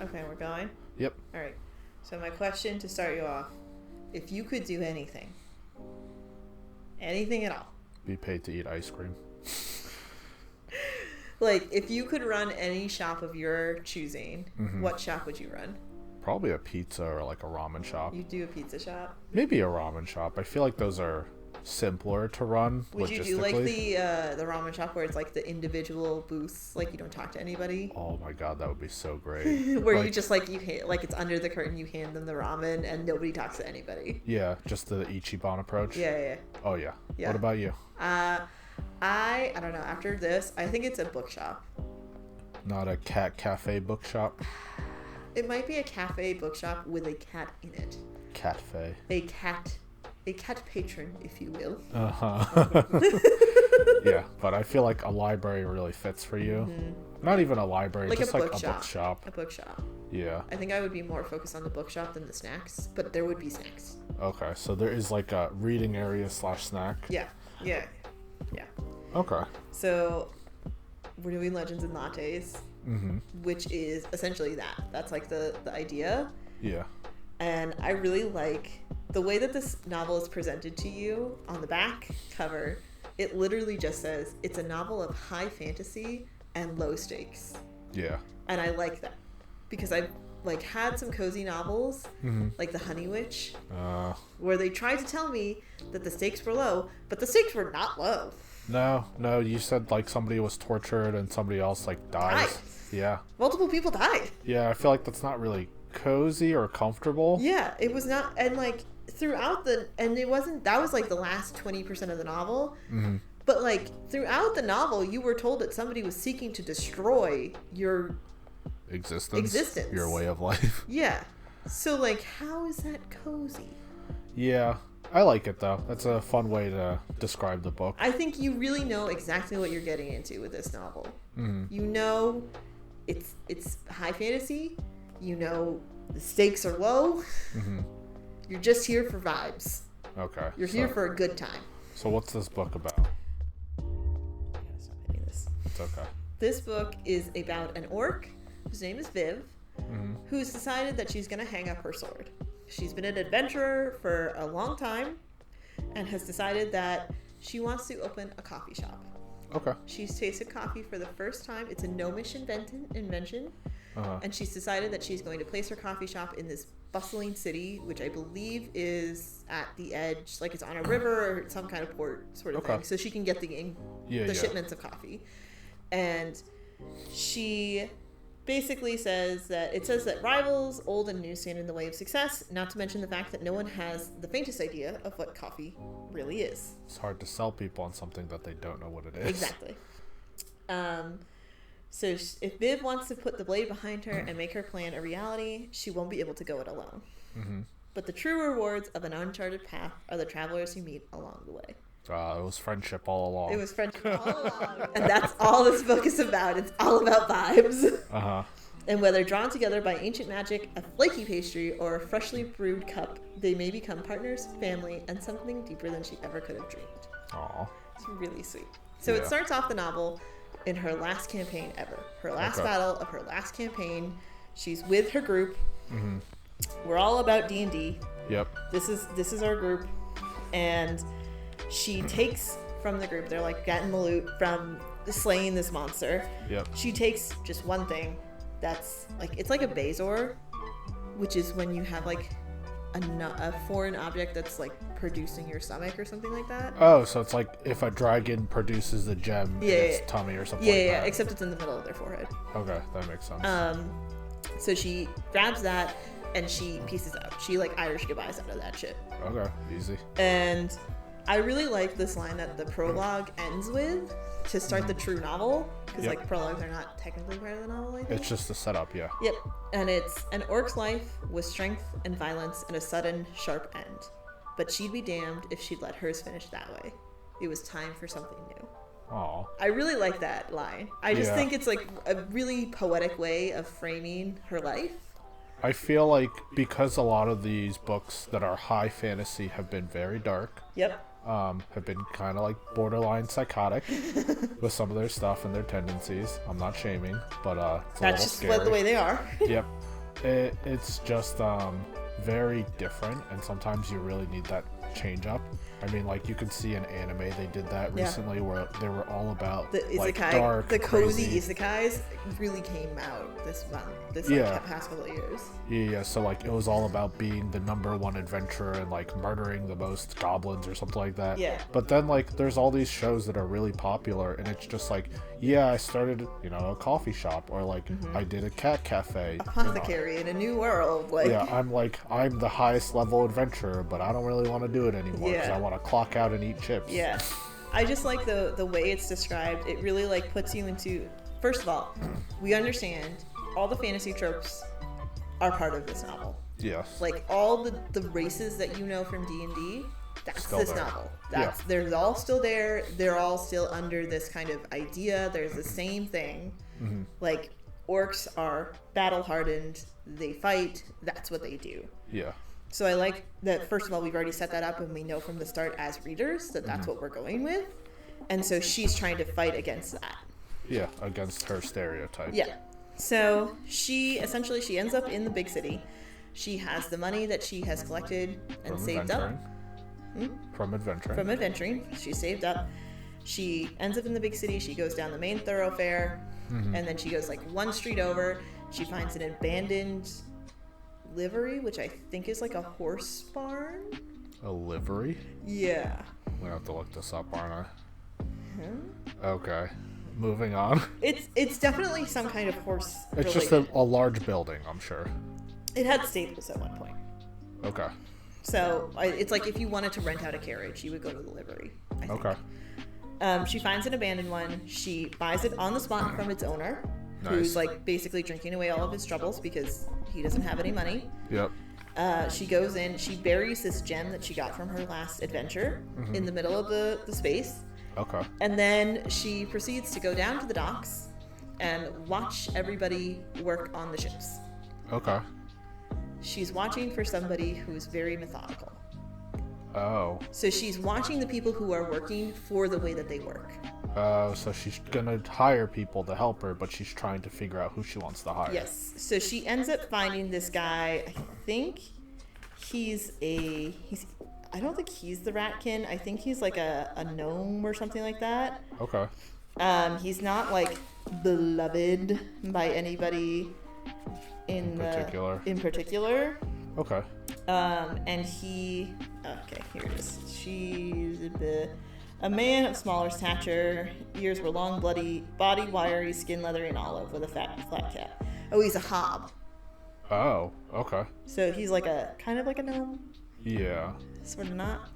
Okay, we're going? Yep. All right. So my question to start you off, if you could do anything at all. Be paid to eat ice cream. Like, if you could run any shop of your choosing, what shop would you run? Probably a pizza or like a ramen shop. You do a pizza shop? Maybe a ramen shop. I feel like those are simpler to run Would you do like logistically. the ramen shop where it's like the individual booths, like you don't talk to anybody? Oh my god, that would be so great. Where you just like it's under the curtain, you hand them the ramen and nobody talks to anybody. Yeah, just the Ichiban approach. Yeah. Oh yeah. What about you? I don't know. After this, I think it's a bookshop. Not a cat cafe bookshop. It might be a cafe bookshop with a cat in it. Cafe. A cat patron, if you will. Yeah, but I feel like a library really fits for you. Not even a library, Like just a like bookshop. a bookshop. A bookshop. Yeah. I think I would be more focused on the bookshop than the snacks, but there would be snacks. Okay, so there is like a reading area / snack. Yeah. Okay. So we're doing Legends and Lattes, which is essentially that. That's like the idea. Yeah. And I really like the way that this novel is presented to you on the back cover. It literally just says it's a novel of high fantasy and low stakes. Yeah. And I like that because I've like had some cozy novels like The Honey Witch where they tried to tell me that the stakes were low, but the stakes were not low. No, you said like somebody was tortured and somebody else like dies. Yeah. Multiple people died. Yeah, I feel like that's not really cozy or comfortable. Yeah, it was not. And like throughout it wasn't, that was like the last 20% of the novel. But like throughout the novel, you were told that somebody was seeking to destroy your existence. Your way of life. Yeah. So like, how is that cozy? Yeah. I like it though. That's a fun way to describe the book. I think you really know exactly what you're getting into with this novel. You know it's high fantasy. You know the stakes are low. You're just here for vibes. Okay. You're here for a good time. So what's this book about? I gotta stop hitting this. It's okay. This book is about an orc whose name is Viv, who's decided that she's going to hang up her sword. She's been an adventurer for a long time and has decided that she wants to open a coffee shop. Okay. She's tasted coffee for the first time. It's a gnomish invention. And she's decided that she's going to place her coffee shop in this bustling city, which I believe is at the edge, like it's on a river or some kind of port sort of thing, so she can get the shipments of coffee. And she basically says that rivals, old and new, stand in the way of success, not to mention the fact that no one has the faintest idea of what coffee really is. It's hard to sell people on something that they don't know what it is. Exactly. So if Viv wants to put the blade behind her and make her plan a reality, she won't be able to go it alone. But the true rewards of an uncharted path are the travelers you meet along the way. It was friendship all along. It was friendship all along. And that's all this book is about. It's all about vibes. And whether drawn together by ancient magic, a flaky pastry, or a freshly brewed cup, they may become partners, family, and something deeper than she ever could have dreamed. Aww. It's really sweet. So it starts off the novel in her last campaign ever. Her last battle of her last campaign. She's with her group. We're all about D&D. Yep. This is our group. And she takes from the group, they're like getting the loot from slaying this monster. Yep. She takes just one thing that's like, it's like a Bazor, which is when you have like a foreign object that's like producing your stomach or something like that. Oh, so it's like if a dragon produces a gem in its tummy or something like that. Yeah, except it's in the middle of their forehead. Okay, that makes sense. So she grabs that and she pieces out. She like Irish goodbyes out of that shit. Okay, easy. And I really like this line that the prologue ends with to start the true novel, because like prologues are not technically part of the novel, I think. It's just a setup, yeah. Yep. And it's an orc's life with strength and violence and a sudden, sharp end. But she'd be damned if she'd let hers finish that way. It was time for something new. Aw. I really like that line. I just think it's like a really poetic way of framing her life. I feel like because a lot of these books that are high fantasy have been very dark. Yep. Have been kind of like borderline psychotic with some of their stuff and their tendencies. I'm not shaming, but it's that's just scary. the way they are. Yep. It's just very different, and sometimes you really need that change up. I mean, like, you can see in anime they did that recently, where they were all about the isekai, like dark, the cozy crazy isekais really came out this past couple of years. Yeah, so like it was all about being the #1 adventurer and like murdering the most goblins or something like that. Yeah. But then like there's all these shows that are really popular, and it's just like, I started a coffee shop, or like I did a cat cafe. Apothecary in a new world. Like, yeah, I'm the highest level adventurer, but I don't really want to do it anymore because I want to clock out and eat chips. Yeah. I just like the way it's described. It really like puts you into. First of all, we understand all the fantasy tropes are part of this novel. Yes. Like all the races that you know from D&D, that's still this novel. They're all still there. They're all still under this kind of idea. There's the same thing. Mm-hmm. Like orcs are battle hardened. They fight. That's what they do. Yeah. So I like that, first of all, we've already set that up and we know from the start as readers that that's what we're going with. And so she's trying to fight against that. Yeah, against her stereotype. Yeah. So she ends up in the big city. She has the money that she has collected and saved up. From adventuring. From adventuring. She saved up. She ends up in the big city. She goes down the main thoroughfare. And then she goes like one street over. She finds an abandoned livery, which I think is like a horse barn. A livery? Yeah. I'm gonna have to look this up, aren't I? Okay. Moving on. It's definitely some kind of horse It's related. just a large building, I'm sure. It had stables at one point. Okay. So it's like if you wanted to rent out a carriage, you would go to the livery, I think. Okay. She finds an abandoned one. She buys it on the spot from its owner, who's like basically drinking away all of his troubles because he doesn't have any money. Yep. She goes in, she buries this gem that she got from her last adventure in the middle of the space. Okay. And then she proceeds to go down to the docks and watch everybody work on the ships. Okay. She's watching for somebody who's very methodical. Oh. So she's watching the people who are working for the way that they work. Oh, so she's gonna hire people to help her, but she's trying to figure out who she wants to hire. Yes. So she ends up finding this guy. I think I don't think he's the ratkin. I think he's like a gnome or something like that. Okay. He's not like beloved by anybody in particular. Okay. And here it is. She's a man of smaller stature. Ears were long, bloody, body wiry, skin leathery and olive with a flat cap. Oh, he's a hob. Oh, okay. So he's like kind of like a gnome. Yeah. Sort of not.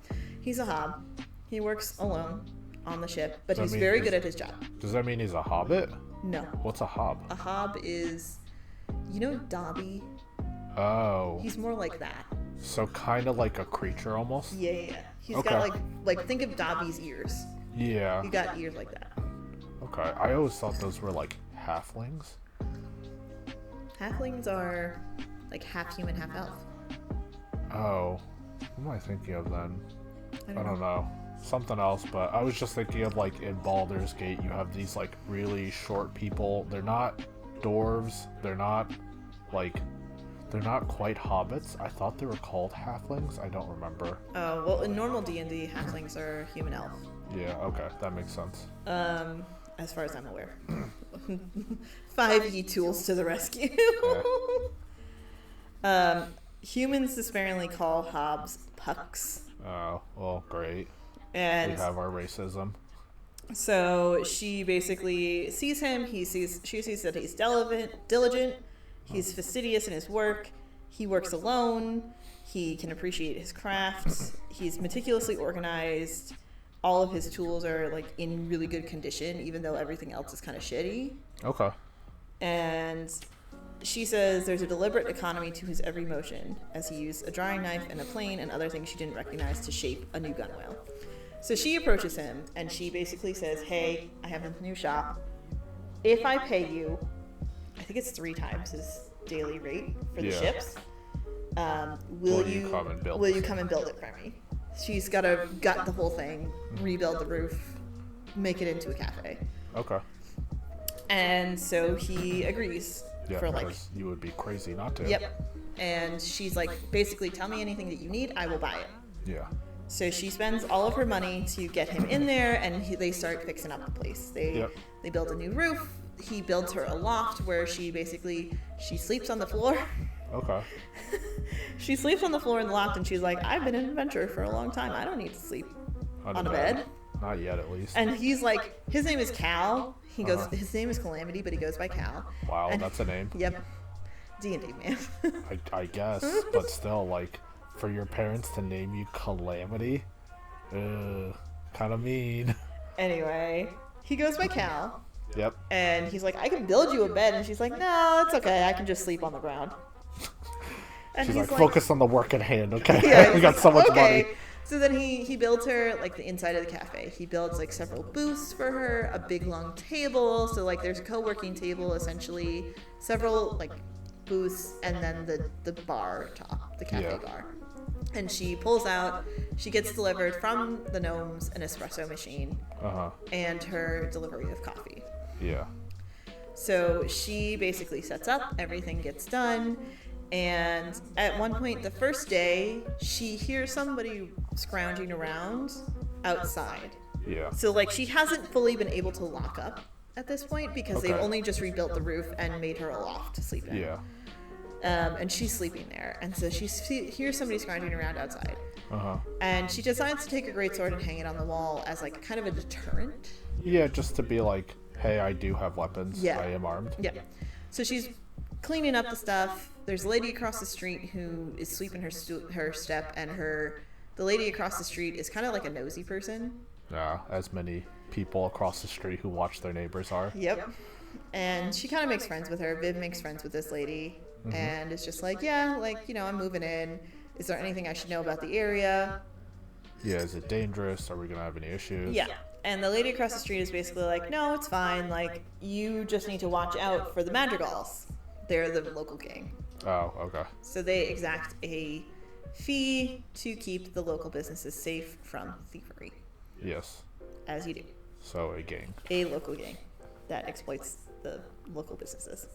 He's a hob. He works alone on the ship, but he's very good at his job. Does that mean he's a hobbit? No. What's a hob? A hob is, Dobby? Oh. He's more like that. So kind of like a creature almost? Yeah. He's got like think of Dobby's ears. Yeah. He got ears like that. Okay. I always thought those were like halflings. Halflings are like half human, half elf. Oh. What am I thinking of then? I don't know. Something else, but I was just thinking of like in Baldur's Gate, you have these like really short people. They're not dwarves. They're not quite hobbits. I thought they were called halflings. I don't remember. Oh, well, in normal D&D, halflings are human elf. Yeah, okay. That makes sense. As far as I'm aware. 5e tools to the rescue. Humans despairingly call hobs pucks. Oh, well, great. And we have our racism. So she basically sees him. She sees that he's diligent. He's fastidious in his work. He works alone. He can appreciate his crafts. He's meticulously organized. All of his tools are like in really good condition, even though everything else is kind of shitty. Okay. And she says there's a deliberate economy to his every motion, as he used a drying knife and a plane and other things she didn't recognize to shape a new gunwale. So she approaches him and she basically says, "Hey, I have a new shop. If I pay you, I think it's 3 times his daily rate for the ships. Will you come and build it for me?" She's got to gut the whole thing, rebuild the roof, make it into a cafe. Okay. And so he agrees. Yeah, for because you would be crazy not to. Yep. And she's like, basically, tell me anything that you need, I will buy it. Yeah. So she spends all of her money to get him in there, and they start fixing up the place. They build a new roof. He builds her a loft where she sleeps on the floor. Okay. She sleeps on the floor in the loft, and she's like, I've been an adventurer for a long time. I don't need to sleep on a bed. Not yet, at least. And he's like, his name is Cal. He goes, his name is Calamity, but he goes by Cal. Wow, and, that's a name. Yep. D&D, man. I guess, but still, like, for your parents to name you Calamity, kind of mean. Anyway, he goes by Cal. Yep. And he's like, I can build you a bed. And she's like, no, it's okay. I can just sleep on the ground. And she's like, focus on the work at hand, okay? Yeah, we got so much money. So then he builds her, like, the inside of the cafe. He builds, like, several booths for her, a big, long table. So, like, there's a co-working table, essentially, several, like, booths, and then the bar top, the cafe bar. And she pulls out, she gets delivered from the gnomes an espresso machine and her delivery of coffee. Yeah. So she basically sets up, everything gets done, and at one point, the first day, she hears somebody scrounging around outside. Yeah. So, like, she hasn't fully been able to lock up at this point because they've only just rebuilt the roof and made her a loft to sleep in. Yeah. And she's sleeping there. And so she hears somebody scrounging around outside. And she decides to take her greatsword and hang it on the wall as, like, kind of a deterrent. Yeah, just to be like, hey, I do have weapons. Yeah. I am armed. Yeah. So she's cleaning up the stuff. There's a lady across the street who is sweeping her step, and the lady across the street is kind of like a nosy person. Yeah, as many people across the street who watch their neighbors are. Yep. And she kind of makes friends with her. Viv makes friends with this lady. And it's just like, yeah, like, you know, I'm moving in. Is there anything I should know about the area? Yeah, is it dangerous? Are we going to have any issues? Yeah. And the lady across the street is basically like, no, it's fine. Like, you just need to watch out for the Madrigals. They're the local gang. Oh, okay. So they exact a fee to keep the local businesses safe from thievery. Yes. As you do. So a gang. A local gang that exploits the local businesses.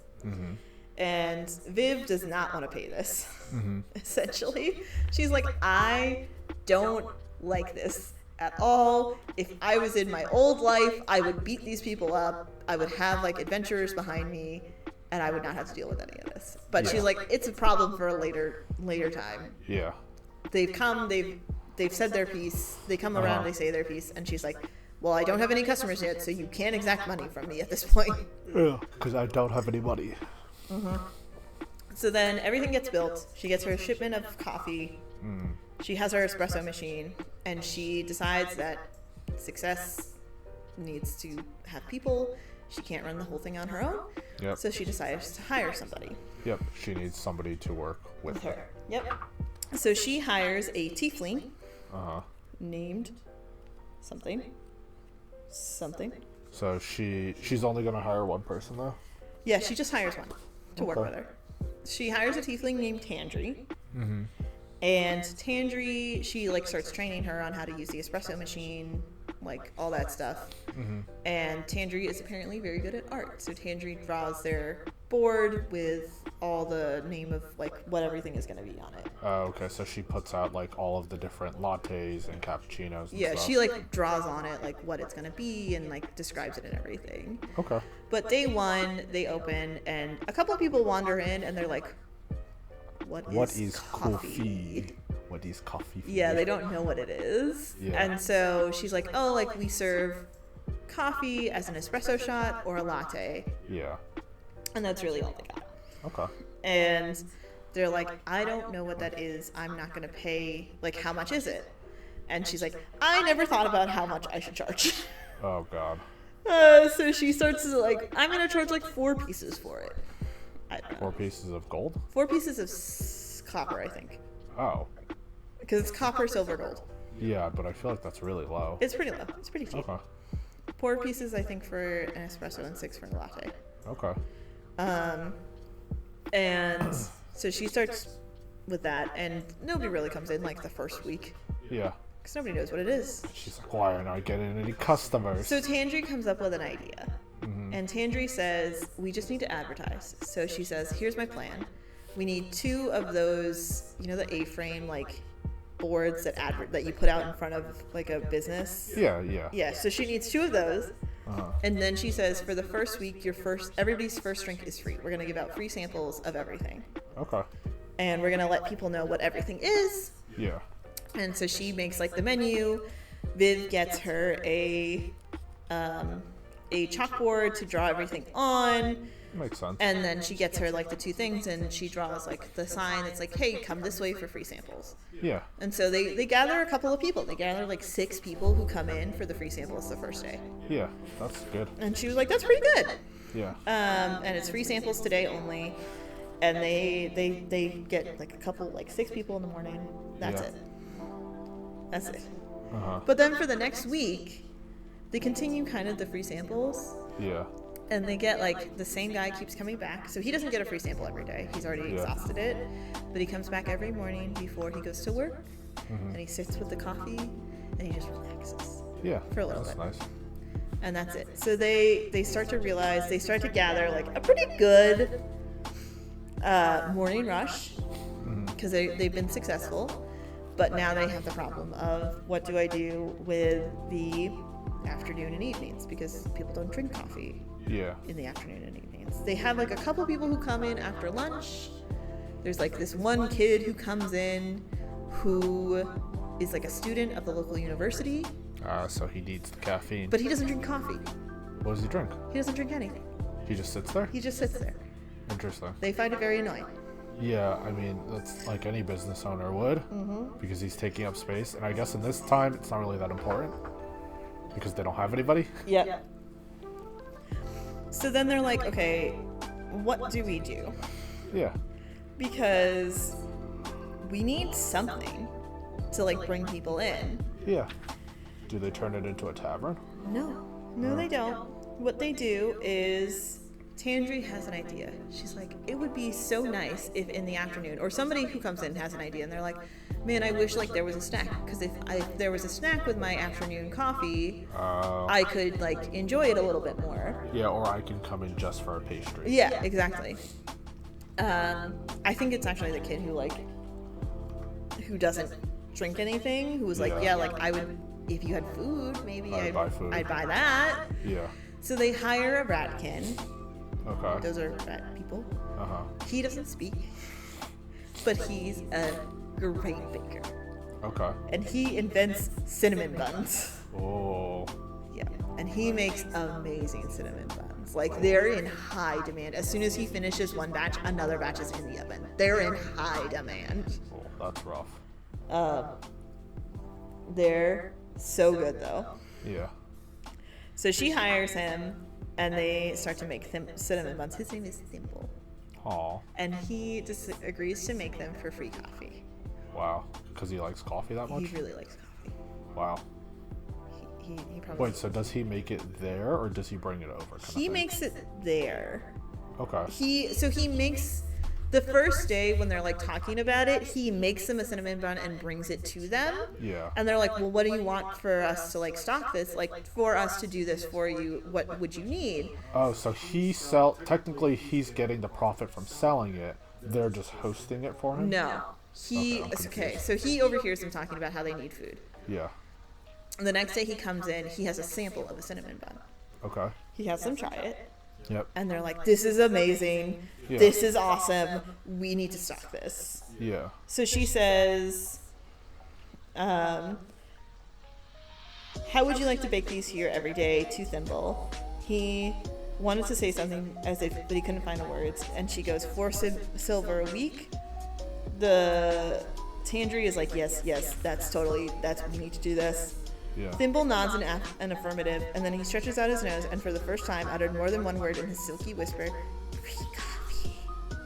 And Viv does not want to pay this, essentially. She's like, I don't like this at all. If I was in my old life, I would beat these people up. I would have, like, adventurers behind me, and I would not have to deal with any of this. But she's like, it's a problem for a later time. Yeah. They've come, they've said their piece. They come around, they say their piece, and she's like, well, I don't have any customers yet, so you can't exact money from me at this point. Yeah, because I don't have any money. So then everything gets built. She gets her shipment of coffee. She has her espresso machine, and she decides that success needs to have people. She can't run the whole thing on her own. Yep. So she decides to hire somebody. Yep. She needs somebody to work with her. Yep. So she hires a tiefling named something. So she's only going to hire one person, though? Yeah, she just hires one to work with her. She hires a tiefling named Tandri. And Tandri, she, like, starts training her on how to use the espresso machine, like, all that stuff. And Tandri is apparently very good at art. So Tandri draws their board with all the name of, like, what everything is going to be on it. Oh, okay. So she puts out, like, all of the different lattes and cappuccinos and stuff. She, like, draws on it, like, what it's going to be and, like, describes it and everything. Okay. But day one, they open, and a couple of people wander in, and they're like, What is coffee? What is coffee? Yeah, they don't know what it is. Yeah. And so she's like, oh, like, we serve coffee as an espresso shot or a latte. Yeah. And that's really all they got. Okay. And they're like, I don't know what that is. I'm not going to pay. Like, how much is it? And she's like, I never thought about how much I should charge. Oh, God. So she starts to, like, I'm going to charge, like, 4 pieces for it. I don't know. 4 pieces of gold? 4 pieces of copper, I think. Oh. Because it's copper, silver, gold. Yeah, but I feel like that's really low. It's pretty low. It's pretty cheap. Okay. 4 pieces, I think, for an espresso and 6 for a latte. Okay. And so she starts with that, and nobody really comes in, like, the first week. Yeah. Because nobody knows what it is. She's like, why aren't I getting any customers? So Tandri comes up with an idea. And Tandri says, we just need to advertise. So she says, here's my plan. We need 2 of those, you know, the A-frame, like, boards that you put out in front of, like, a business. Yeah. So she needs 2 of those. And then she says, for the first week, everybody's first drink is free. We're going to give out free samples of everything. Okay. And we're going to let people know what everything is. Yeah. And so she makes, like, the menu. Viv gets her a chalkboard to draw everything on. Makes sense. And then she gets her, like, the 2 things, and she draws, like, the sign that's like, hey, come this way for free samples. Yeah. And so they gather a couple of people. They gather, like, 6 people who come in for the free samples the first day. Yeah, that's good. And she was like, that's pretty good. Yeah. And it's free samples today only. And they get, like, a couple, like, 6 people in the morning. That's it. That's it. But then for the next week, they continue kind of the free samples. Yeah. And they get, like, the same guy keeps coming back. So he doesn't get a free sample every day. He's already exhausted it. But he comes back every morning before he goes to work. And he sits with the coffee and he just relaxes. Yeah. For a little bit. That's nice. And that's it. So they start to realize, they start to gather, like, a pretty good morning rush. Because they've been successful. But now they have the problem of, what do I do with the afternoon and evenings? Because people don't drink coffee. Yeah. In the afternoon and evenings. They have, like, a couple people who come in after lunch. There's, like, this one kid who comes in who is, like, a student of the local university. So he needs the caffeine. But he doesn't drink coffee. What does he drink? He doesn't drink anything. He just sits there? He just sits there. Interesting. They find it very annoying. Yeah, I mean, that's like any business owner would. Because he's taking up space. And I guess in this time, it's not really that important. Because they don't have anybody. Yep. So then they're like, okay, what do we do? Yeah. Because we need something to, like, bring people in. Yeah. Do they turn it into a tavern? No, they don't. What they do is, Tandri has an idea. She's like, it would be so nice if in the afternoon, or somebody who comes in has an idea, and they're like, man, I wish, like, there was a snack. Because if there was a snack with my afternoon coffee, I could, like, enjoy it a little bit more. Yeah, or I can come in just for a pastry. Yeah, exactly. I think it's actually the kid who doesn't drink anything, who was like, like, I would, if you had food, maybe I'd buy that. Yeah. So they hire a ratkin. Okay. Those are rat people. He doesn't speak, but he's a great baker. Okay. And he invents cinnamon buns. Oh. Yeah. And he makes amazing cinnamon buns. Like, they're in high demand. As soon as he finishes one batch, another batch is in the oven. They're in high demand. Oh, that's rough. They're so good, though. Yeah. So she hires him, and they start to make cinnamon buns. His name is Thimble. Aw. And he just agrees to make them for free coffee. Wow. Because he likes coffee that much? He really likes coffee. Wow. He probably... Wait, so does he make it there, or does he bring it over? He makes it there. Okay. He makes... The first day when they're, like, talking about it, he makes them a cinnamon bun and brings it to them. Yeah. And they're like, well, what do you want for us to, like, stock this? Like, for us to do this for you, what would you need? Oh, so technically he's getting the profit from selling it. They're just hosting it for him? No. Okay, so he overhears them talking about how they need food. Yeah. And the next day he comes in, he has a sample of a cinnamon bun. Okay. He has them try it. Yep. And they're like, this is amazing. Yeah. This is awesome. We need to stock this. Yeah. So she says, how would you like to bake these here every day to Thimble? He wanted to say something but he couldn't find the words. And she goes, 4 silver a week. The Tandri is like, yes, we need to do this. Yeah. Thimble nods an affirmative, and then he stretches out his nose and for the first time uttered more than one word in his silky whisper, free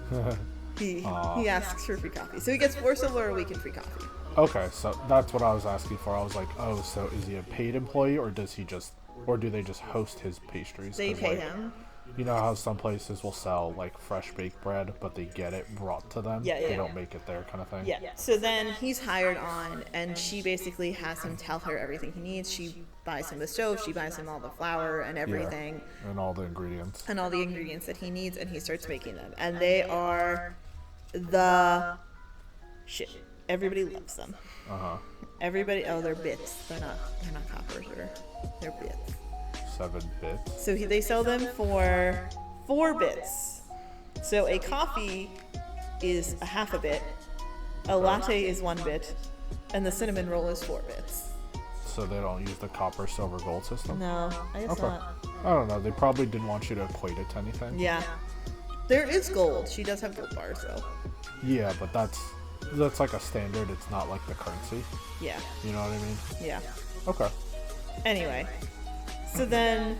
coffee. He asks for free coffee. So he gets 4 silver a week in free coffee. Okay, so that's what I was asking for. I was like, oh, so is he a paid employee, or do they just host his pastries? They pay him. You know how some places will sell like fresh baked bread, but they get it brought to them. They don't make it there, kind of thing. Yeah. So then he's hired on, and she basically has him tell her everything he needs. She buys him the stove, she buys him all the flour and everything, and all the ingredients, that he needs, and he starts making them, and they are the shit. Everybody loves them. Everybody. Oh, they're bits. They're not coppers, they're bits. 7 bits. So they sell them for 4 bits. So a coffee is a half a bit, a latte is 1 bit, and the cinnamon roll is 4 bits. So they don't use the copper, silver, gold system? No, I guess not. I don't know. They probably didn't want you to equate it to anything. Yeah. There is gold. She does have gold bars, though. Yeah, but that's like a standard. It's not like the currency. Yeah. You know what I mean? Yeah. Okay. Anyway. So then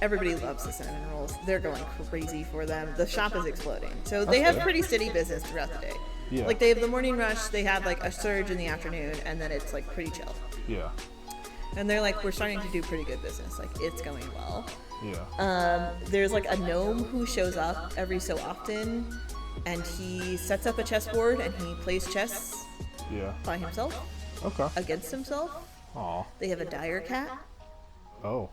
everybody loves the cinnamon rolls. They're going crazy for them. The shop is exploding. So they have pretty steady business throughout the day. Yeah. Like they have the morning rush, they have like a surge in the afternoon, and then it's like pretty chill. Yeah. And they're like, we're starting to do pretty good business. Like it's going well. Yeah. There's like a gnome who shows up every so often, and he sets up a chessboard and he plays chess by himself. Okay. Against himself. Aw. They have a dire cat. Oh.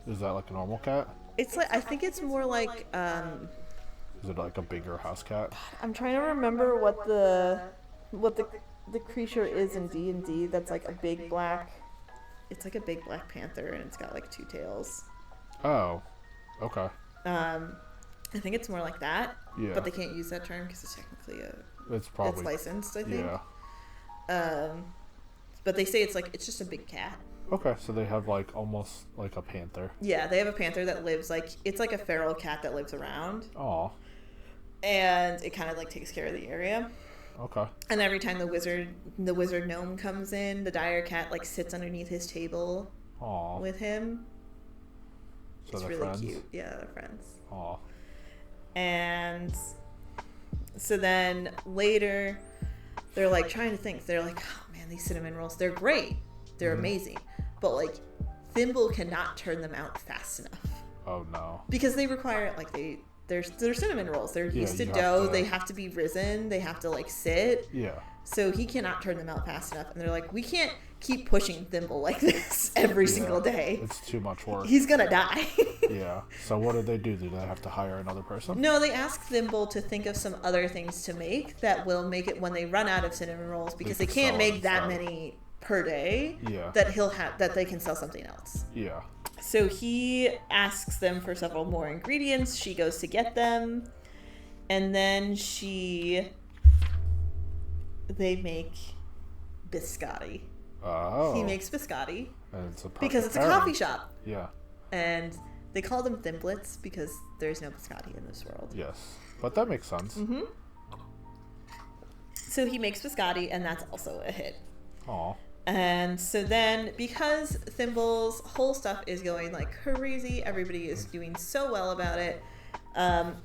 Is that like a normal cat? It's like, I think it's more like, Is it like a bigger house cat? I'm trying to remember what the creature is in D&D. That's like a big black, it's like a big black panther, and it's got like 2 tails. Oh. Okay. I think it's more like that. Yeah. But they can't use that term because it's technically it's licensed, I think. Yeah. But they say it's just a big cat. Okay, so they have like almost like a panther. Yeah, they have a panther that lives it's like a feral cat that lives around. Aw. And it kind of like takes care of the area. Okay. And every time the wizard gnome comes in, the dire cat like sits underneath his table. Aww. With him. So it's really friends? Cute. Yeah, they're friends. Aw. And so then later they're like trying to think. They're like, oh man, these cinnamon rolls, they're great. They're amazing. But like Thimble cannot turn them out fast enough. Oh no. Because they require they're cinnamon rolls. They're used to dough. They have to be risen. They have to like sit. Yeah. So he cannot turn them out fast enough. And they're like, we can't keep pushing Thimble like this every single day. It's too much work. He's gonna die. Yeah. So what do? Do they have to hire another person? No, they ask Thimble to think of some other things to make that will make it when they run out of cinnamon rolls, because they can't make that many per day. Yeah. That they can sell something else. Yeah. So he asks them for several more ingredients. She goes to get them, and then they make biscotti. Oh. He makes biscotti. And it's because it's a coffee shop. Yeah. And they call them thimblets because there's no biscotti in this world. Yes. But that makes sense. Mm-hmm. So he makes biscotti, and that's also a hit. Aw. And so then, because Thimble's whole stuff is going like crazy, everybody is doing so well about it,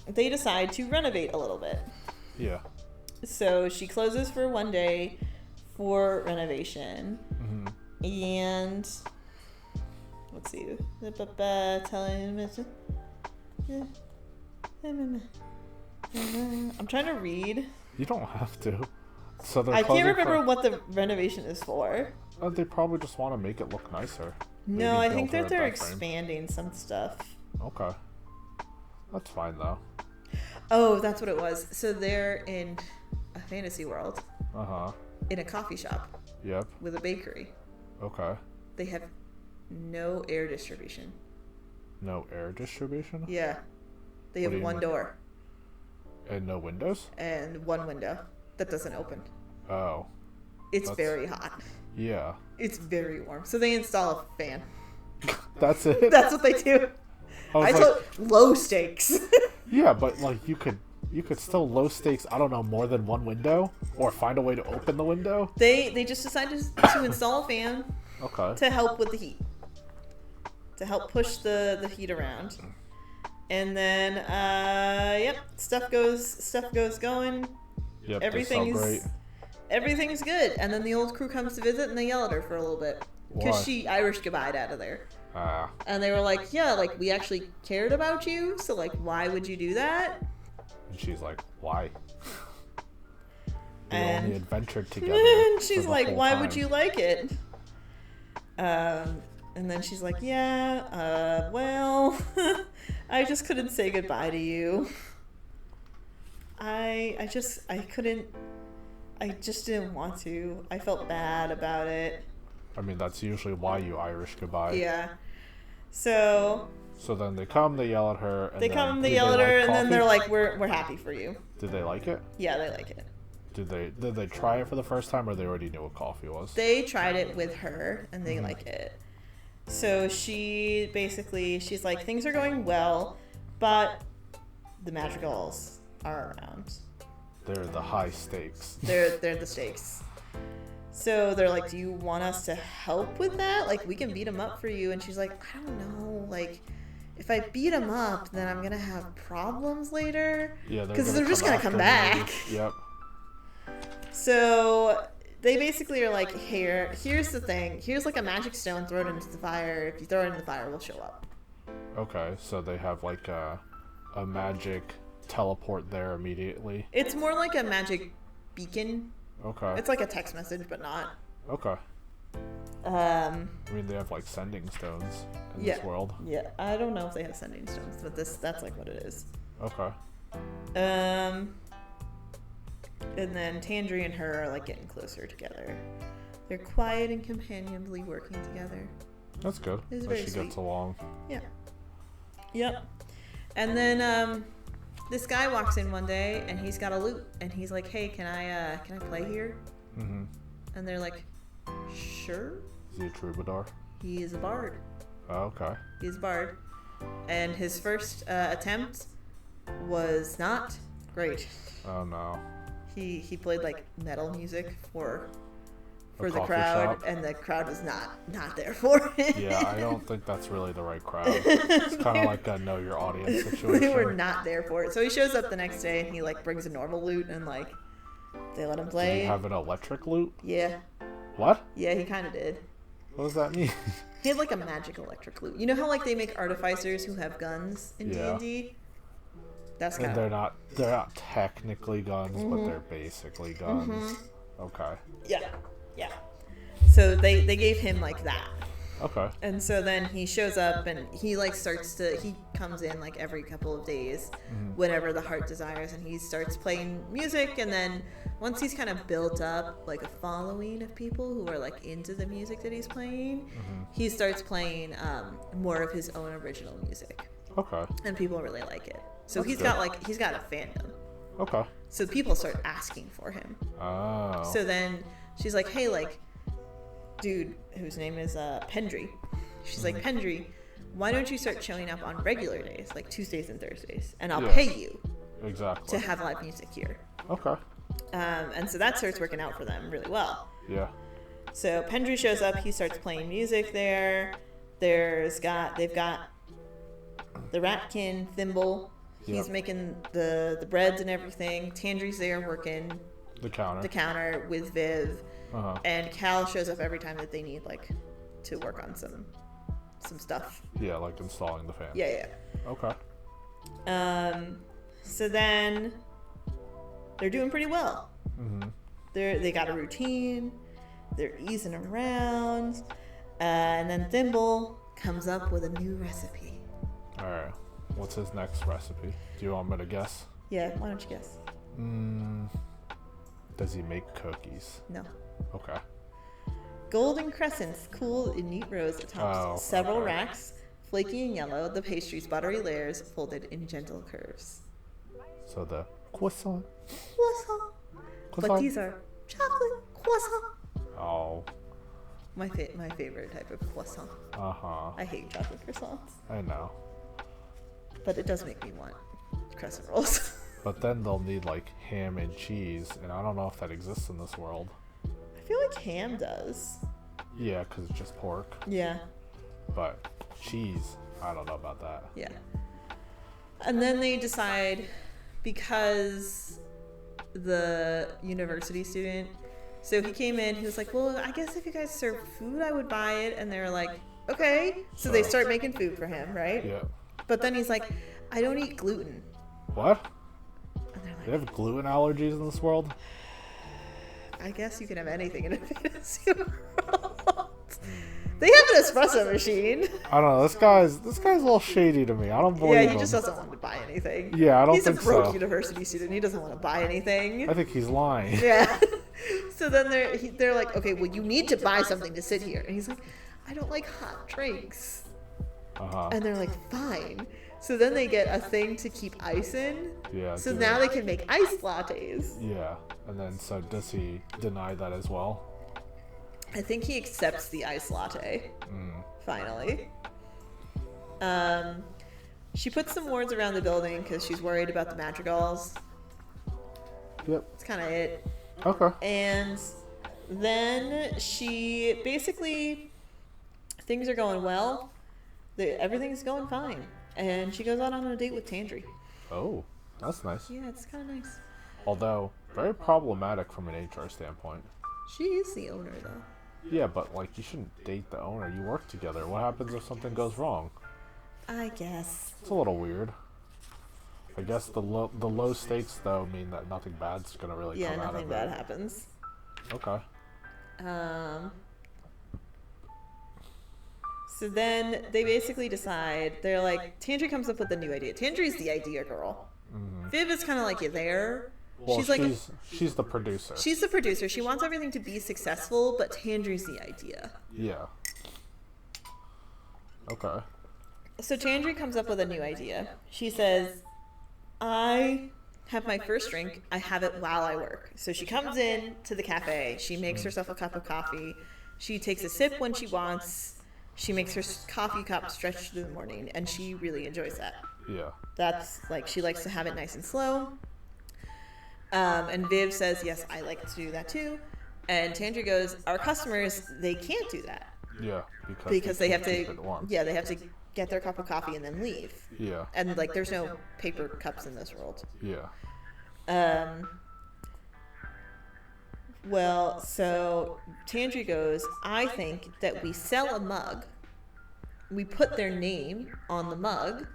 they decide to renovate a little bit. Yeah. So she closes for one day for renovation. Mm-hmm. And let's see. I'm trying to read. You don't have to. So I can't remember what the renovation is for. They probably just want to make it look nicer. No, I think that they're expanding some stuff. Okay. That's fine, though. Oh, that's what it was. So they're in a fantasy world. Uh-huh. In a coffee shop. Yep. With a bakery. Okay. They have no air distribution. No air distribution? Yeah. They have one door. And no windows? And one window that doesn't open. Oh. It's very hot. Yeah. It's very warm. So they install a fan. That's it? That's what they do. I told low stakes. Yeah, but like you could still low stakes, I don't know, more than one window, or find a way to open the window. They just decided to install a fan. Okay. To help with the heat. To help push the heat around. And then stuff goes going. Yep, everything's good. And then the old crew comes to visit and they yell at her for a little bit. Because she Irish goodbye'd out of there. And they were like, yeah, like, we actually cared about you, so, like, why would you do that? And she's like, why? We And only adventured together. and she's for the like, whole why time. would you like it? And then she's like, yeah, well, I just couldn't say goodbye to you. I just didn't want to. I felt bad about it. I mean, that's usually why you Irish goodbye. Yeah. So then they come, they yell at her. And they then, come, they yell at her, and then coffee? they're like, we're happy for you. Did they like it? Yeah, they like it. Did they try it for the first time, or they already knew what coffee was? They tried it with her, and they like it. So she's like, things are going well, but the madrigals are around. They're the high stakes. They're the stakes. So they're like, do you want us to help with that? Like, we can beat them up for you. And she's like, I don't know. Like, if I beat them up, then I'm going to have problems later. Yeah, because they're just going to come back. Yep. So they basically are like, here's the thing. Here's like a magic stone, throw it into the fire. If you throw it in the fire, we'll show up. Okay, so they have like a magic teleport there immediately. It's more like a magic beacon. Okay. It's like a text message, but not. Okay. I mean, they have like sending stones in this world. Yeah, I don't know if they have sending stones, but that's like what it is. Okay. And then Tandri and her are like getting closer together. They're quiet and companionably working together. That's good. It's That very she sweet. gets along. Yeah. Yep. And then this guy walks in one day and he's got a lute and he's like, "Hey, can I play here?" Mm-hmm. And they're like, "Sure." Is he a troubadour? He is a bard. Oh, okay. He's a bard. And his first attempt was not great. Oh no. He played like metal music for the coffee crowd, shop? and the crowd was not there for it. Yeah, I don't think that's really the right crowd. It's kind of like a know your audience situation. They were not there for it. So he shows up the next day and he like brings a normal lute and like they let him play. Did he have an electric lute? Yeah. What? Yeah, he kind of did. What does that mean? He had like a magic electric lute. You know how like they make artificers who have guns in D&D? That's kind And of they're not technically guns, but they're basically guns. Okay. yeah. So they gave him like that. Okay. And so then he shows up and he like he comes in like every couple of days whenever the heart desires, and he starts playing music. And then once he's kind of built up like a following of people who are like into the music that he's playing, he starts playing more of his own original music. Okay. And people really like it. So That's he's got a fandom. Okay. So people start asking for him. Oh. So then she's like, hey, like, dude, whose name is Pendry. She's like, Pendry, why don't you start showing up on regular days, like Tuesdays and Thursdays, and I'll pay you exactly to have live music here. Okay. And so that starts working out for them really well. Yeah. So Pendry shows up. He starts playing music there. They've got the Ratkin thimble. He's making the breads and everything. Tandri's there working the counter with Viv. Uh-huh. And Cal shows up every time that they need like to work on some stuff. Yeah, like installing the fan. Yeah. Okay. So then they're doing pretty well. They got a routine. They're easing around, and then Thimble comes up with a new recipe. All right. What's his next recipe? Do you want me to guess? Yeah, why don't you guess? Does he make cookies? No. Okay. Golden crescents cooled in neat rows atop several racks, flaky and yellow, the pastry's buttery layers folded in gentle curves. So the croissant. But these are chocolate croissant. Oh. My favorite type of croissant. Uh-huh. I hate chocolate croissants. I know. But it does make me want crescent rolls. But then they'll need like ham and cheese, and I don't know if that exists in this world. I feel like ham does. Yeah, because it's just pork. Yeah. But cheese, I don't know about that. Yeah. And then they decide, because the university student, so he came in, he was like, well, I guess if you guys serve food, I would buy it. And they were like, okay. So they start making food for him, right? Yeah. But then he's like, I don't eat gluten. What? And they're like, They have gluten allergies in this world? I guess you can have anything in a fantasy world. They have an espresso machine. I don't know. This guy's a little shady to me. I don't believe him. Yeah, he just doesn't want to buy anything. Yeah, I don't think so. He's a broke university student. He doesn't want to buy anything. I think he's lying. Yeah. So then they're like, okay, well, you need to buy something to sit here. And he's like, I don't like hot drinks. And they're like, fine. So then they get a thing to keep ice in. Yeah. So now they can make iced lattes. Yeah. And then, so does he deny that as well? I think he accepts the iced latte. Finally. She puts some wards around the building because she's worried about the madrigals. Yep. That's kind of it. Okay. And then she basically, things are going well. Everything's going fine. And she goes out on a date with Tandri. Oh, that's nice. Yeah, it's kind of nice. Although, very problematic from an HR standpoint. She is the owner, though. Yeah, but, like, you shouldn't date the owner. You work together. What happens if something goes wrong? I guess. It's a little weird. I guess the low stakes, though, mean that nothing bad's going to really come out of it. Yeah, nothing bad happens. Okay. So then they basically decide, they're like, Tandri comes up with a new idea. Tandri's the idea girl. Viv is kind of like, you're there. Well, she's the producer. She's the producer. She wants everything to be successful, but Tandri's the idea. Yeah. Okay. So Tandri comes up with a new idea. She says, I have my first drink. I have it while I work. So she comes in to the cafe. She makes herself a cup of coffee. She takes a sip when she wants. She makes her coffee cup stretch through the morning, and she really enjoys that. Yeah. That's like, she likes to have it nice and slow. And Viv says, yes, I like to do that too. And Tandri goes, our customers, they can't do that. Yeah, because they have to, keep it warm. yeah, they have to get their cup of coffee and then leave. Yeah. And like, there's no paper cups in this world. Yeah. Well, so Tandri goes, I think that we sell a mug, we put their name on the mug,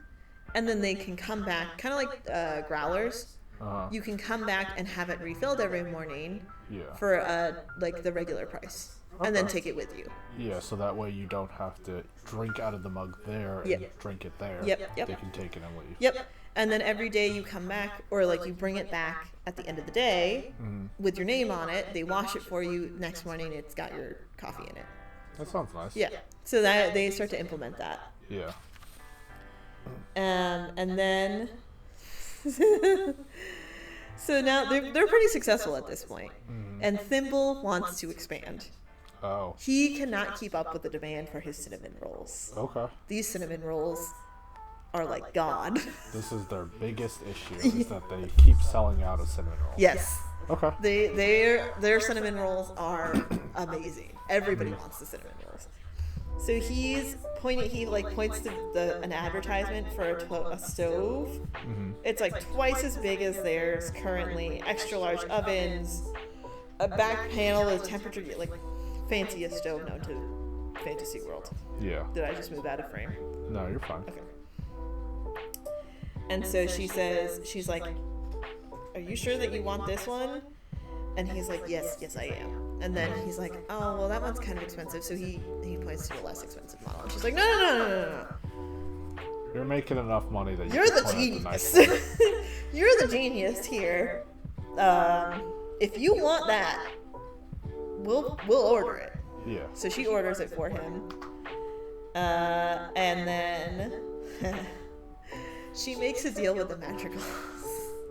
and then they can come back, kind of like growlers. You can come back and have it refilled every morning for like the regular price, and then take it with you. Yeah, so that way you don't have to drink out of the mug there and drink it there. Yep. They can take it and leave. Yep. And then every day you come back, or like you bring it back at the end of the day with your name on it. They wash it for you. Next morning, it's got your coffee in it. That sounds nice. Yeah. So that they start to implement that. Yeah. And then, so now they're pretty successful at this point. And Thimble wants to expand. Oh. He cannot keep up with the demand for his cinnamon rolls. Okay. These cinnamon rolls are like God. This is their biggest issue, is that they keep selling out of cinnamon rolls. Yes. Okay. Their cinnamon rolls are amazing. Everybody wants the cinnamon rolls. So he points to an advertisement for a stove. It's like twice as big as theirs currently, extra large ovens, a back panel with temperature, like fanciest stove known to fantasy world. Yeah. Did I just move out of frame? No, you're fine. Okay. And so she says, she's like, are you sure that you want this one? And he's like, yes, I am. And then he's like, oh, well, that one's kind of expensive. So he points to a less expensive model. And she's like, no. You're making enough money that you're the genius. You're the genius here. If you want that, we'll order it. Yeah. So she orders it for him. And then she makes a deal with the madrigals.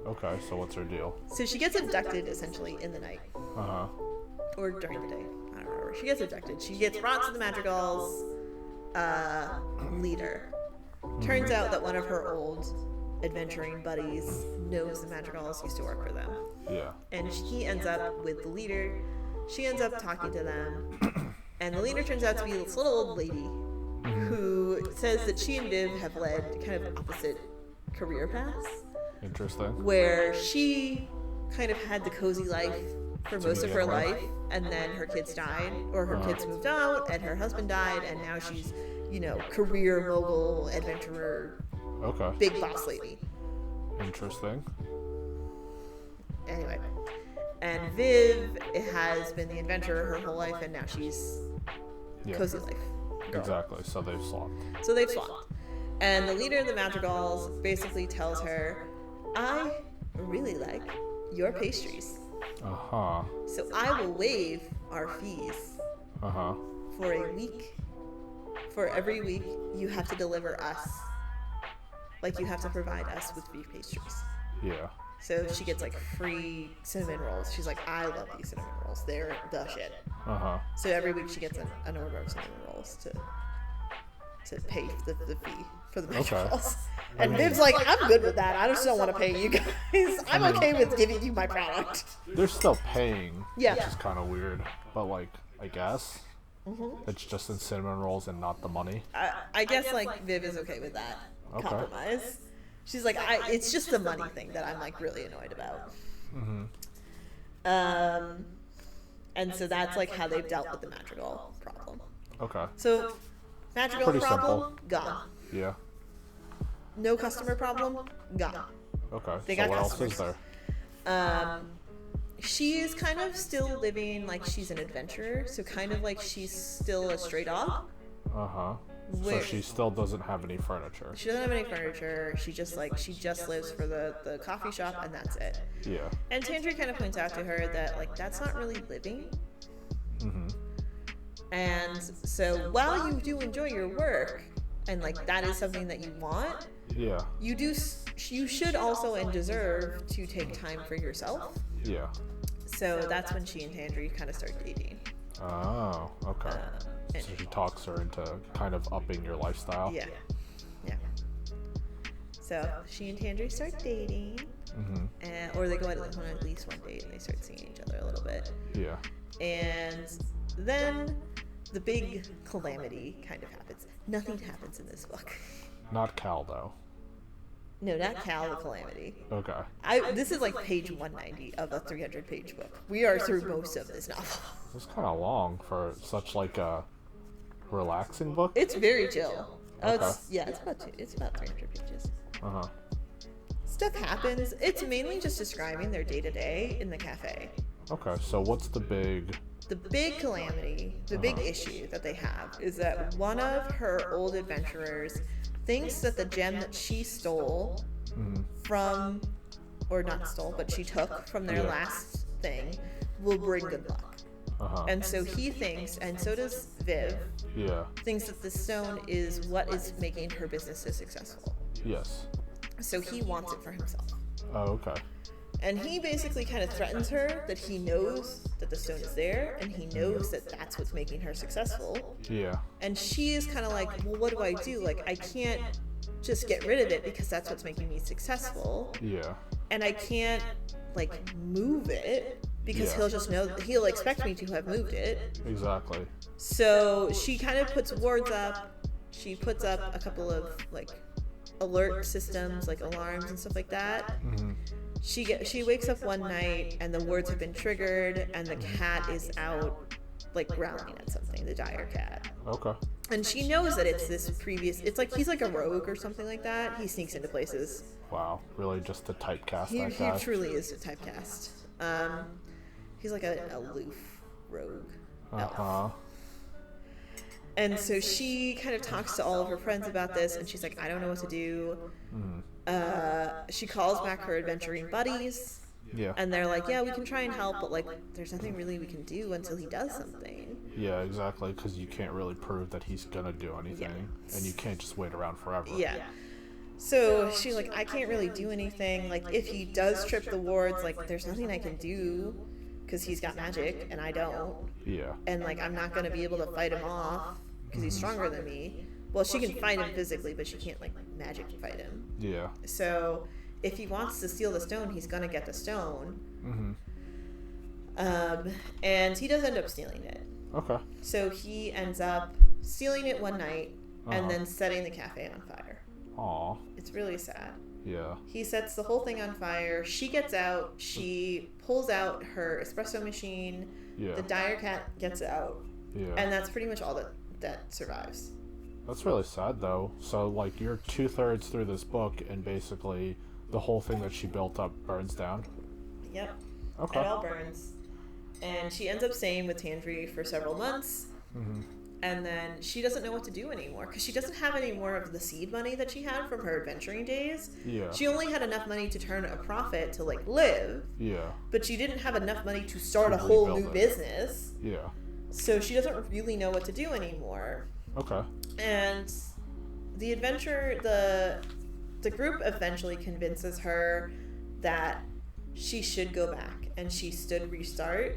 Okay, so what's her deal? So she gets abducted essentially in the night. Or during the day. I don't remember. She gets abducted. She gets brought to the madrigals' leader. Turns out that one of her old adventuring buddies knows the madrigals, used to work for them. Yeah. And he ends up with the leader. She ends up talking to them. And the leader turns out to be this little old lady who says that she and Viv have led kind of opposite career paths. Interesting. Where she kind of had the cozy life for most of her life, and then her kids died, or her kids moved out, and her husband died, and now she's career mogul, adventurer, Okay. big boss lady. Interesting. Anyway. And Viv has been the adventurer her whole life, and now she's cozy life girl. Exactly. So they've swapped. And the leader of the Madrigals basically tells her, I really like your pastries. Uh-huh. So I will waive our fees Uh-huh. for a week. For every week, you have to deliver us. Like, you have to provide us with beef pastries. Yeah. So she gets, like, free cinnamon rolls. She's like, I love these cinnamon rolls. They're the shit. Uh-huh. So every week she gets an order of cinnamon rolls to pay the fee for the Madrigals. And Viv's like, I'm good with that. I just don't want to pay you guys. I'm okay with giving you my product. They're still paying. Yeah. Which is kind of weird. But, like, I guess it's just in cinnamon rolls and not the money. I guess, like, Viv is okay with that compromise. She's like, it's just the money thing that I'm, like, really annoyed about. And so that's, like, how they've dealt with the Madrigal problem. Okay. So, Madrigal Pretty problem, gone. Yeah. No customer problem, gone. Okay. They So got what customers. else is there? She is kind of still living like she's an adventurer, so kind of like she's still a stray dog. Uh-huh. So Where- she still doesn't have any furniture. She doesn't have any furniture. She just lives for the coffee shop, and that's it. Yeah. And Tandri kind of points out to her that, like, that's not really living. And so while you do enjoy your work, and, like, that is something that you want, Yeah. you should also and deserve to take time for yourself. Yeah. So that's when she and Tandri kind of start dating. Oh, okay. And- So she talks her into kind of upping your lifestyle. Yeah. So she and Tandri start dating, or they go out on at least one date and they start seeing each other a little bit. Yeah. And then the big calamity kind of happens. Nothing happens in this book. Not Cal, though. No, not Cal the Calamity. Okay. This is like page 190 of a 300-page book. We are through most of this novel. It's kind of long for such, like, a relaxing book. It's very chill. Okay. It's about 300 pages. Uh-huh. Stuff happens. It's mainly just describing their day-to-day in the cafe. Okay, so what's the big... The big calamity, the big issue that they have is that one of her old adventurers thinks that the gem that she stole from, or not stole, but she took from their last thing, will bring good luck. Uh-huh. And so he thinks, and so does Viv, Yeah. thinks that the stone is what is making her business so successful. Yes. So he wants it for himself. Oh, okay. And he basically kind of threatens her that he knows that the stone is there, and he knows that that's what's making her successful. Yeah. And she is kind of like, well, what do I do? Like, I can't just get rid of it because that's what's making me successful. Yeah. And I can't, like, move it because he'll just know, he'll expect me to have moved it. Exactly. So she kind of puts wards up. She puts up a couple of, like, alert systems, like alarms and stuff like that. She wakes up one night and the wards have been triggered and the cat is out, like, growling at something, the dire cat. Okay. And she knows that it's this previous, it's like he's like a rogue or something like that. He sneaks into places. Wow. Really just to typecast that He guy? truly is a typecast. He's like an aloof rogue elf. Uh-huh. And so she kind of talks to all of her friends about this, and she's like, I don't know what to do. She calls back her adventuring buddies, Yeah. and they're like, yeah, we can try and help, but, like, there's nothing really we can do until he does something. Yeah, exactly, because you can't really prove that he's gonna do anything, and you can't just wait around forever. Yeah. So she's like, I can't really do anything. Like, if he does trip the wards, like, there's nothing I can do because he's got magic and I don't. Yeah. And, like, I'm not going to be able to fight him off because he's stronger than me. Well, she can fight him physically, but she can't, like, magic fight him. Yeah. So if he wants to steal the stone, he's going to get the stone. And he does end up stealing it. Okay. So he ends up stealing it one night and then setting the cafe on fire. Aw. It's really sad. Yeah. He sets the whole thing on fire. She gets out. She pulls out her espresso machine. Yeah. The dire cat gets out. Yeah. And that's pretty much all that survives. That's really sad, though. So, like, you're 2/3 through this book, and basically the whole thing that she built up burns down? Yep. Okay. It all burns. And she ends up staying with Tandry for several months. Mm-hmm. And then she doesn't know what to do anymore because she doesn't have any more of the seed money that she had from her adventuring days. Yeah. She only had enough money to turn a profit to, like, live. Yeah. But she didn't have enough money to start a whole new business. Yeah. So she doesn't really know what to do anymore. Okay. And the group eventually convinces her that she should go back and she should restart.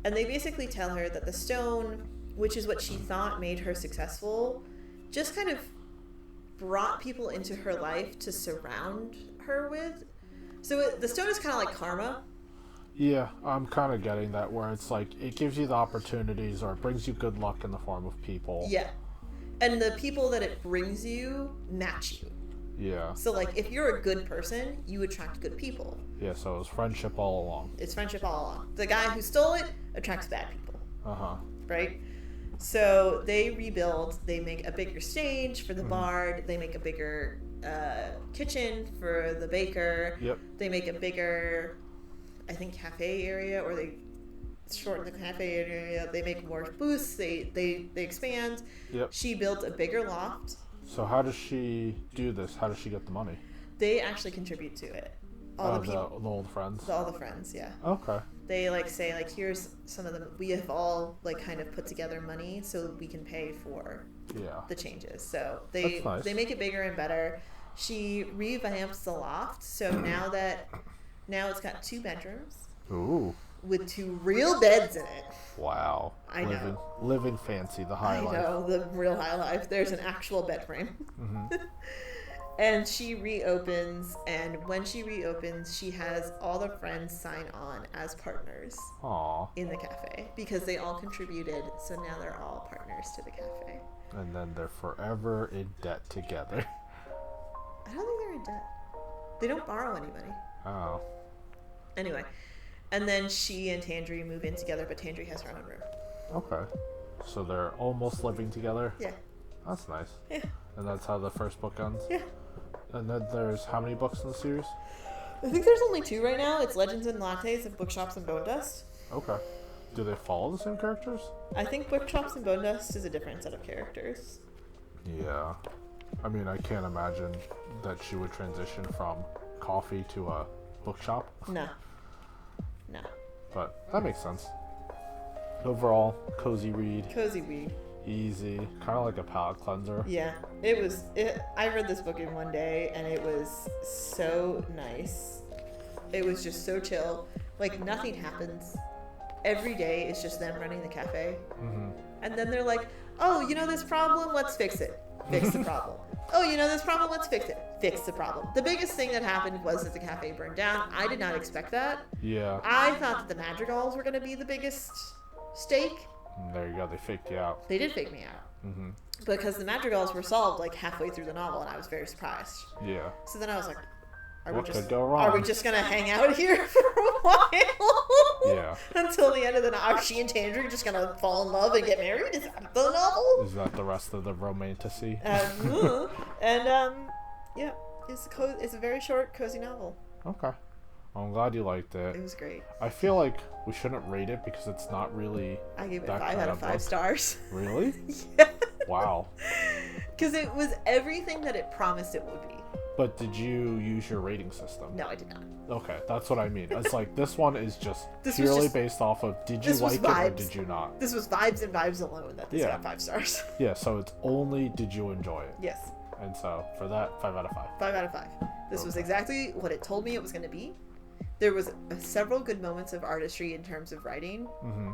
And they basically tell her that the stone, which is what she thought made her successful, just kind of brought people into her life to surround her with. So the stone is kind of like karma. Yeah, I'm kind of getting that, where it's like it gives you the opportunities, or it brings you good luck in the form of people. Yeah. And the people that it brings you match you. Yeah. So, like, if you're a good person, you attract good people. Yeah, so it was friendship all along. It's friendship all along. The guy who stole it attracts bad people. Uh-huh. Right? So they rebuild. They make a bigger stage for the bard. They make a bigger kitchen for the baker. Yep. They make a bigger, I think, cafe area, or they shorten the cafe area. They make more booths. They expand. Yep. She built a bigger loft. So how does she do this? How does she get the money? They actually contribute to it. All the people, the old friends. all the friends, yeah. Okay. They, like, say, like, here's some of them. We have all, like, kind of put together money so we can pay for the changes. So That's nice. they make it bigger and better. She revamps the loft. So now it's got 2 bedrooms. Ooh. With 2 real beds in it. Wow. I know. Living fancy, the high life. I know, the real high life. There's an actual bed frame. Mm-hmm. And she reopens, and when she reopens, she has all the friends sign on as partners. Aww. In the cafe, because they all contributed, so now they're all partners to the cafe. And then they're forever in debt together. I don't think they're in debt. They don't borrow any money. Oh. Anyway, and then she and Tandry move in together, but Tandry has her own room. Okay. So they're almost living together? Yeah. That's nice. Yeah. And that's how the first book ends? Yeah. And then there's how many books in the series? I think there's only 2 right now. It's Legends and Lattes and Bookshops and Bone Dust. Okay. Do they follow the same characters? I think Bookshops and Bone Dust is a different set of characters. Yeah. I mean, I can't imagine that she would transition from coffee to a bookshop. No. But that makes sense. Overall, cozy read. Cozy read. Easy. Kind of like a palate cleanser. Yeah. I read this book in one day, and it was so nice. It was just so chill. Like, nothing happens. Every day is just them running the cafe. Mm-hmm. And then they're like, oh, you know this problem? Let's fix it. Fix the problem. Oh, you know this problem? Let's fix it. Fix the problem. The biggest thing that happened was that the cafe burned down. I did not expect that. Yeah. I thought that the madrigals were going to be the biggest stake. There you go. They faked you out. They did fake me out. Mm-hmm. Because the madrigals were solved like halfway through the novel, and I was very surprised. Yeah. So then I was like, What could go wrong? Are we just going to hang out here for a while? Yeah. Until the end of the novel. Are she and Tandry just going to fall in love and get married? Is that the novel? Is that the rest of the romantacy? Yeah. It's a very short, cozy novel. Okay. I'm glad you liked it. It was great. I feel like we shouldn't rate it because it's not really. I gave it that 5 kind out of of 5 book. stars. Really? Yeah. Wow. Because it was everything that it promised it would be. But did you use your rating system? No, I did not. Okay, that's what I mean. It's like this one is just This was purely just- based off of did you this was like it or vibes. did you not? This was vibes and vibes alone that this Yeah. got 5 stars. Yeah, so it's only did you enjoy it? Yes. And so for that, 5 out of 5. 5 out of 5. This was exactly what it told me it was going to be. There was several good moments of artistry in terms of writing. Mm-hmm.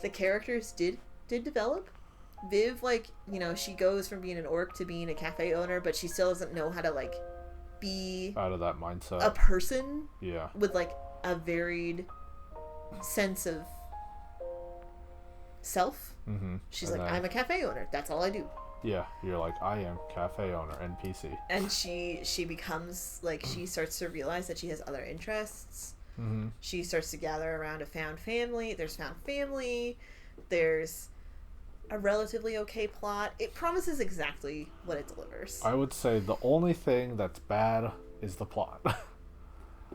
The characters did develop. Viv, like, you know, she goes from being an orc to being a cafe owner, but she still doesn't know how to, like, be Out of that mindset. a person Yeah. with, like, a varied sense of self. Mm-hmm. She's And like, then- I'm a cafe owner. That's all I do. Yeah, you're like, I am cafe owner, NPC. And she becomes, like, she starts to realize that she has other interests. Mm-hmm. She starts to gather around a found family. There's found family. There's a relatively okay plot. It promises exactly what it delivers. I would say the only thing that's bad is the plot.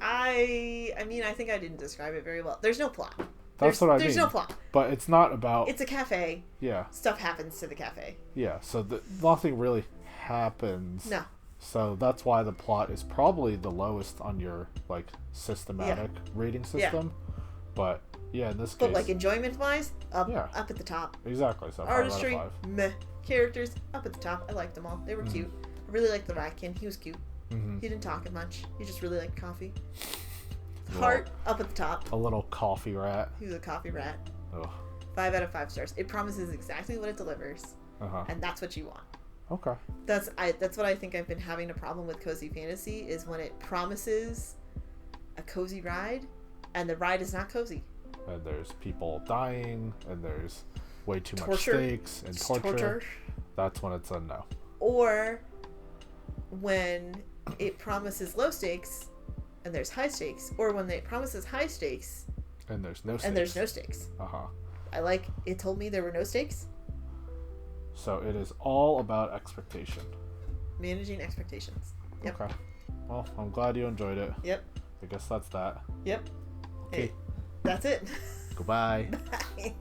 I mean, I think I didn't describe it very well. There's no plot. That's what I mean. There's no plot. But it's not about... It's a cafe. Yeah. Stuff happens to the cafe. Yeah, so nothing really happens. No. So that's why the plot is probably the lowest on your, like, systematic rating system. Yeah. But, yeah, in this case... But, like, enjoyment-wise, up at the top. Exactly. So Artistry, 5 out of 5. meh. Characters, up at the top. I liked them all. They were cute. I really liked the ratkin. He was cute. He didn't talk much. He just really liked coffee. Heart, up at the top. A little coffee rat. He was a coffee rat. Ugh. 5 out of 5 stars. It promises exactly what it delivers. And that's what you want. Okay. That's what I think I've been having a problem with cozy fantasy, is when it promises a cozy ride and the ride is not cozy. And there's people dying, and there's way too much Torture. stakes and torture. That's when it's a no. Or when it promises low stakes and there's high stakes, or when it promises high stakes and there's no stakes. It told me there were no stakes. So it is all about expectation. Managing expectations. Yep. Okay. Well, I'm glad you enjoyed it. Yep. I guess that's that. Yep. Okay. Hey, that's it. Goodbye. Bye.